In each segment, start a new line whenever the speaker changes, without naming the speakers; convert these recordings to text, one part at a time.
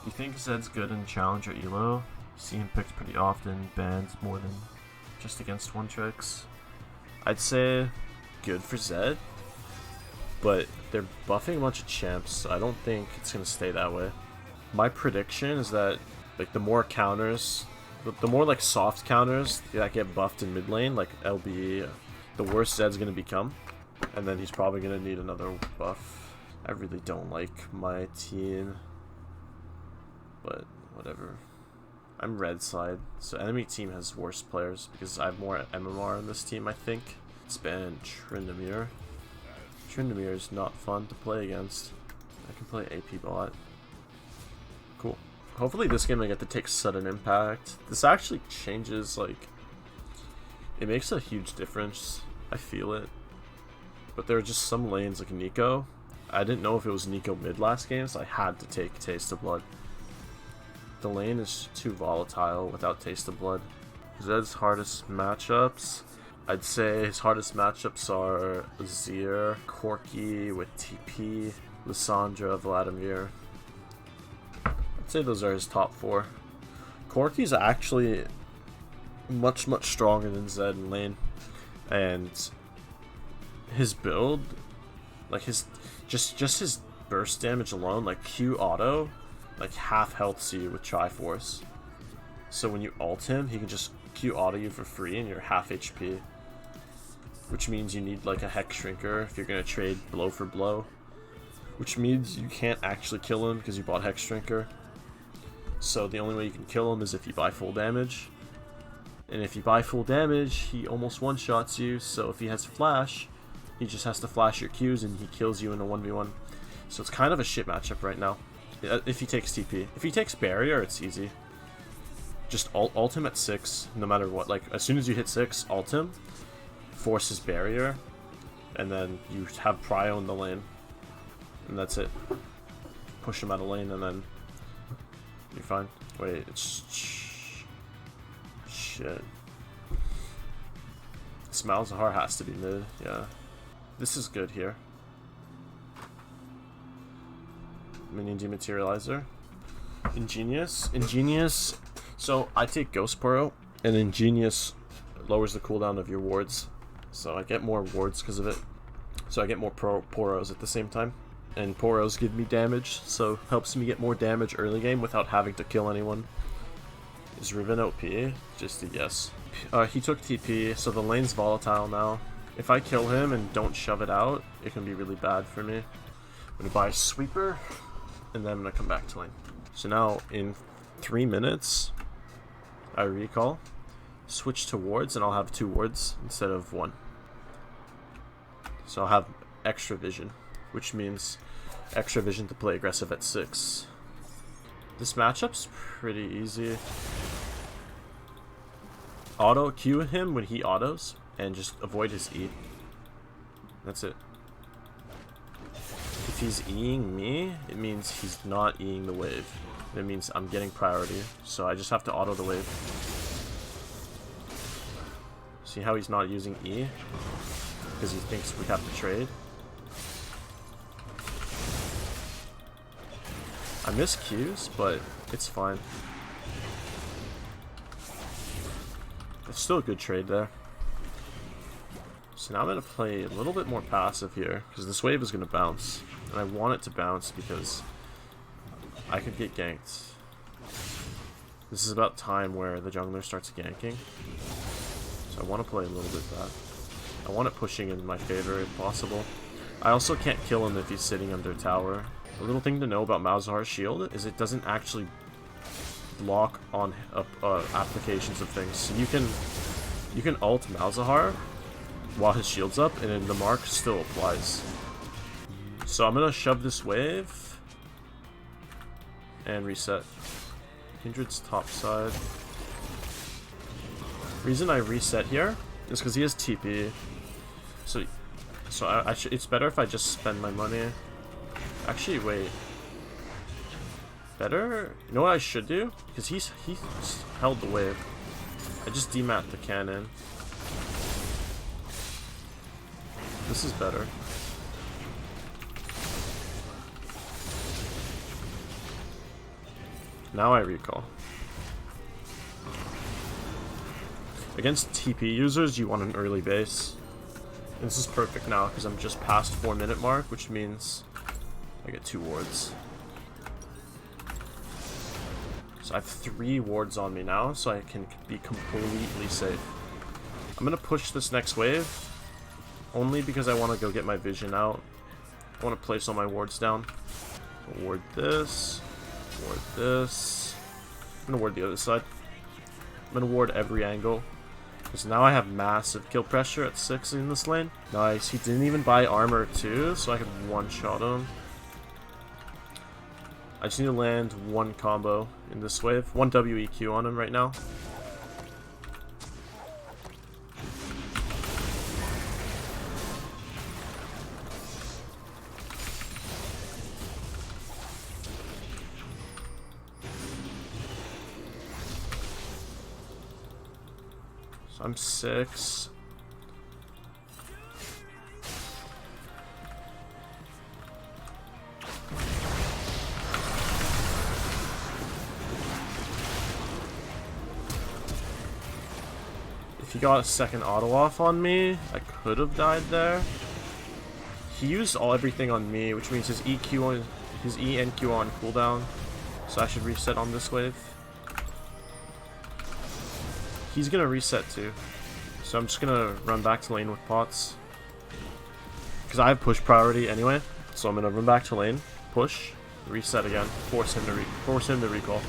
You think Zed's good in challenge or elo? See him picked pretty often, banned more than just against one tricks. I'd say good for Zed, but they're buffing a bunch of champs, so I don't think it's gonna stay that way. My prediction is that like the more counters, the more like soft counters that get buffed in mid lane, like LB, the worse Zed's gonna become, and then he's probably gonna need another buff. I really don't like my team, but whatever. I'm red side, so enemy team has worse players because I have more MMR in this team, I think. It's been Tryndamere. Tryndamere is not fun to play against. I can play AP bot. Cool. Hopefully this game I get to take sudden impact. This actually changes, like, it makes a huge difference. I feel it. But there are just some lanes like Nico. I didn't know if it was Nico mid last game, so I had to take Taste of Blood. The lane is too volatile without Taste of Blood. Zed's hardest matchups, I'd say his hardest matchups are Azir, Corki with TP, Lissandra, Vladimir. I'd say those are his top 4. Corki's actually much stronger than Zed in lane, and his build, like his just his burst damage alone, like Q auto, like half healths you with Triforce. So when you ult him, he can just Q auto you for free and you're half HP. Which means you need like a Hex Shrinker if you're gonna trade blow for blow. Which means you can't actually kill him because you bought Hex Shrinker. So the only way you can kill him is if you buy full damage. And if you buy full damage, he almost one-shots you, so if he has flash, he just has to flash your Qs and he kills you in a 1v1. So it's kind of a shit matchup right now. If he takes TP. If he takes barrier, it's easy. Just ult him at 6, no matter what. Like, as soon as you hit 6, ult him, force his barrier, and then you have prio in the lane. And that's it. Push him out of lane, and then you're fine. Wait, it's... Shit. This Malzahar has to be mid, yeah. This is good here. Minion Dematerializer. Ingenious. So I take Ghost Poro, and Ingenious lowers the cooldown of your wards. So I get more wards because of it. So I get more Poros at the same time. And Poros give me damage, so helps me get more damage early game without having to kill anyone. Is Riven OP? Just a yes. He took TP, so the lane's volatile now. If I kill him and don't shove it out, it can be really bad for me. I'm gonna buy a Sweeper, and then I'm gonna come back to lane. So now, in 3 minutes, I recall, switch to wards, and I'll have 2 wards instead of 1. So I'll have extra vision, which means extra vision to play aggressive at 6. This matchup's pretty easy. Auto Q him when he autos, and just avoid his E. That's it. If he's Eing me, it means he's not Eing the wave. It means I'm getting priority, so I just have to auto the wave. See how he's not using E? Because he thinks we have to trade. I miss Qs, but it's fine. It's still a good trade there. So now I'm going to play a little bit more passive here, because this wave is going to bounce. And I want it to bounce because I could get ganked. This is about time where the jungler starts ganking. So I want to play a little bit of that. I want it pushing in my favor if possible. I also can't kill him if he's sitting under tower. A little thing to know about Malzahar's shield is it doesn't actually block on applications of things. So you can ult Malzahar while his shield's up, and then the mark still applies. So I'm gonna shove this wave and reset. Kindred's top side. Reason I reset here is because he has TP. So it's better if I just spend my money. Actually, wait. Better? You know what I should do? Because he held the wave. I just demat the cannon. This is better. Now I recall. Against TP users, you want an early base. And this is perfect now because I'm just past 4-minute mark, which means I get 2 wards. So I have 3 wards on me now, so I can be completely safe. I'm gonna push this next wave, only because I want to go get my vision out. I want to place all my wards down. Ward this, ward this. I'm gonna ward the other side. I'm gonna ward every angle. Because now I have massive kill pressure at 6 in this lane. Nice, he didn't even buy armor too, so I could one-shot him. I just need to land 1 combo in this wave. 1 WEQ on him right now. So I'm 6. If he got a second auto off on me, I could have died there. He used everything on me, which means his EQ on his E and Q on cooldown. So I should reset on this wave. He's gonna reset too. So I'm just gonna run back to lane with pots. Because I have push priority anyway. So I'm gonna run back to lane, push, reset again, force him to recall.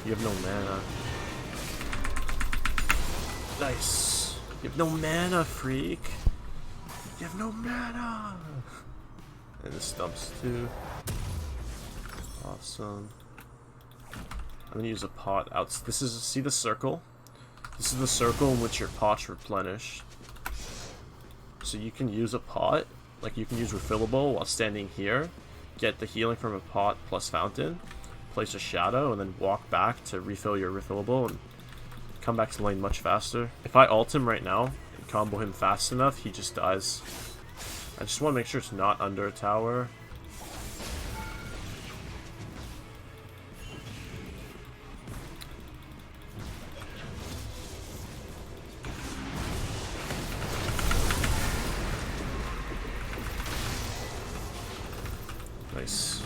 You have no mana. Nice. You have no mana, freak. You have no mana. And the stumps too. Awesome. I'm gonna use a pot out. This is, see the circle? This is the circle in which your pots replenish. So you can use a pot, like you can use refillable while standing here, get the healing from a pot plus fountain, place a shadow, and then walk back to refill your refillable and come back to lane much faster. If I ult him right now and combo him fast enough, he just dies. I just want to make sure it's not under a tower. Nice.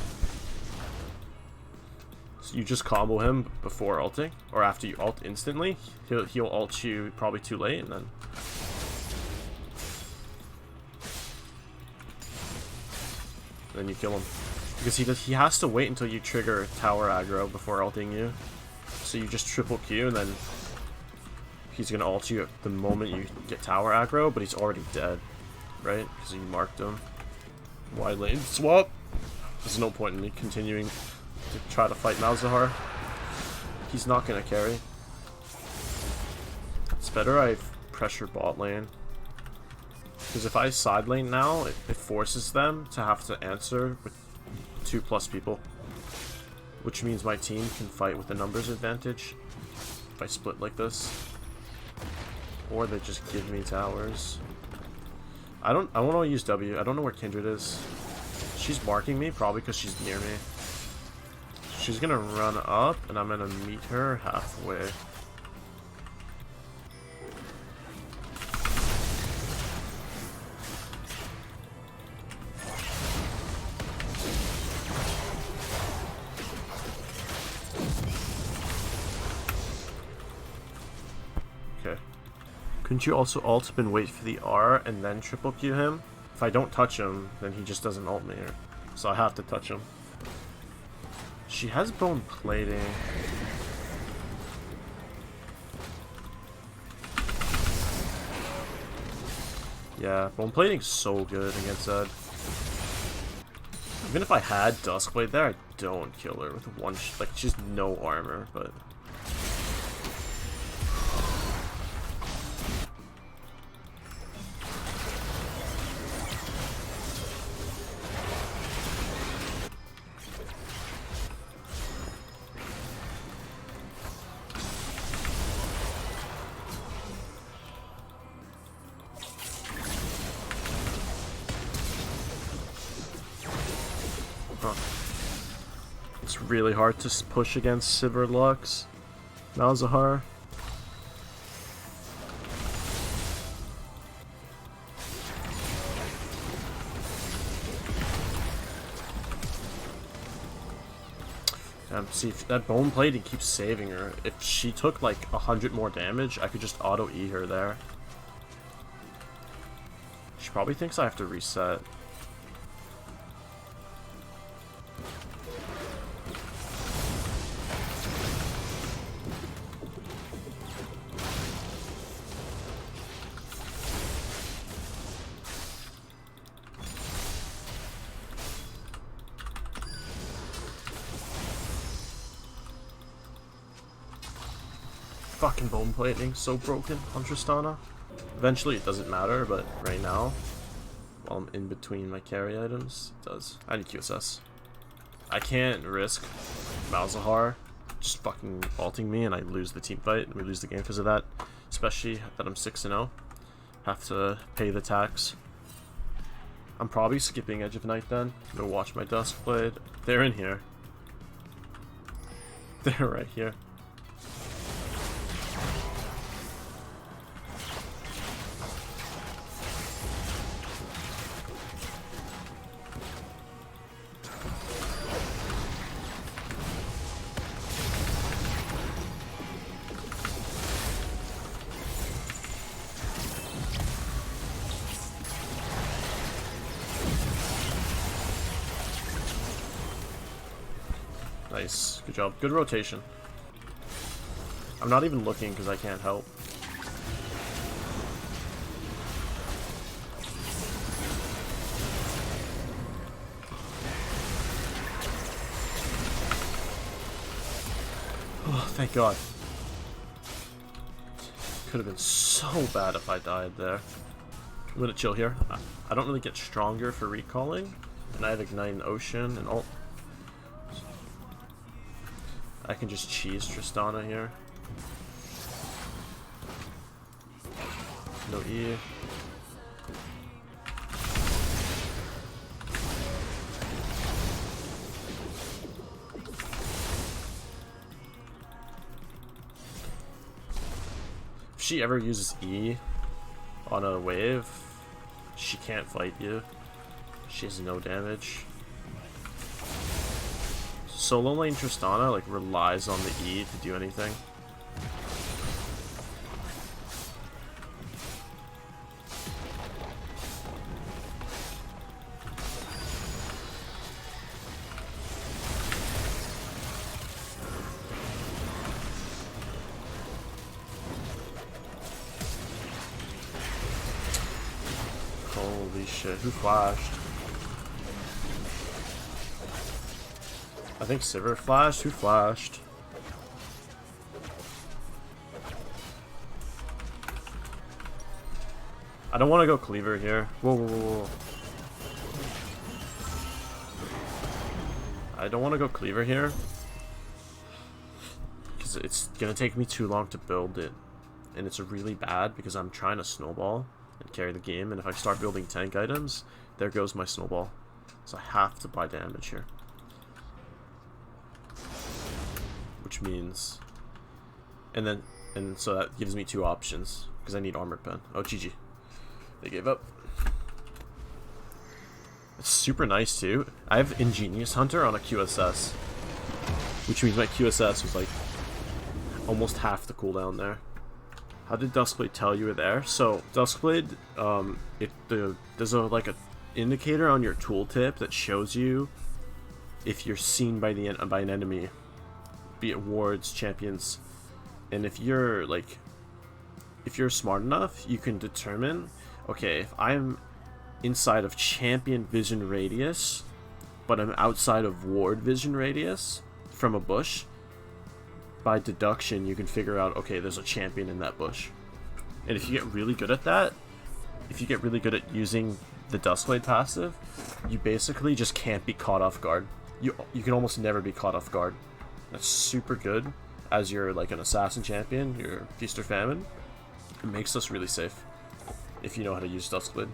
So you just combo him before ulting, or after you ult instantly. He'll ult you probably too late, and then you kill him. Because he has to wait until you trigger tower aggro before ulting you. So you just triple Q, and then he's gonna ult you at the moment you get tower aggro, but he's already dead, right? Because you marked him. Wide lane swap. There's no point in me continuing to try to fight Malzahar. He's not gonna carry. It's better I pressure bot lane. Because if I side lane now, it forces them to have to answer with 2+ people. Which means my team can fight with a numbers advantage if I split like this. Or they just give me towers. I want to use W. I don't know where Kindred is. She's marking me, probably because she's near me. She's gonna run up, and I'm gonna meet her halfway. Okay. Couldn't you also ult and wait for the R and then triple Q him? If I don't touch him, then he just doesn't ult me. So I have to touch him. She has bone plating. Yeah, bone plating's so good against Zed. Even if I had Duskblade there, I don't kill her with one like she's no armor, but It's really hard to push against Sivir Lux. Malzahar. See, if that bone plating keeps saving her. If she took like 100 more damage, I could just auto E her there. She probably thinks I have to reset. Fucking bone plating, so broken on Tristana. Eventually it doesn't matter, but right now, while I'm in between my carry items, it does. I need QSS. I can't risk Malzahar just fucking ulting me and I lose the team fight and we lose the game because of that. Especially that I'm 6-0. Have to pay the tax. I'm probably skipping Edge of Night then. I'm gonna watch my Duskblade. They're in here. They're right here. Nice. Good job. Good rotation. I'm not even looking because I can't help. Oh, thank God. Could have been so bad if I died there. I'm gonna chill here. I don't really get stronger for recalling. And I have Ignite in Ocean and ult. I can just cheese Tristana here. No E. If she ever uses E on a wave, she can't fight you. She has no damage. Solo lane Tristana like relies on the E to do anything. Holy shit, who flashed? I think Sivir flashed. Who flashed? I don't want to go Cleaver here. Whoa, whoa, whoa, whoa. I don't want to go Cleaver here. Because it's going to take me too long to build it. And it's really bad because I'm trying to snowball and carry the game. And if I start building tank items, there goes my snowball. So I have to buy damage here. Which means, and so that gives me two options because I need armored pen. Oh, GG, they gave up. It's super nice too. I have Ingenious Hunter on a QSS, which means my QSS was like almost half the cooldown there. How did Duskblade tell you were there? So Duskblade, there's like a indicator on your tooltip that shows you if you're seen by an enemy. Be it wards, champions, and if you're smart enough, you can determine, okay, if I'm inside of champion vision radius, but I'm outside of ward vision radius from a bush, by deduction you can figure out, okay, there's a champion in that bush. And if you get really good at that, if you get really good at using the Duskblade passive, you basically just can't be caught off guard. You can almost never be caught off guard. That's super good as you're like an assassin champion, you're Feast or Famine. It makes us really safe if you know how to use Duskblade.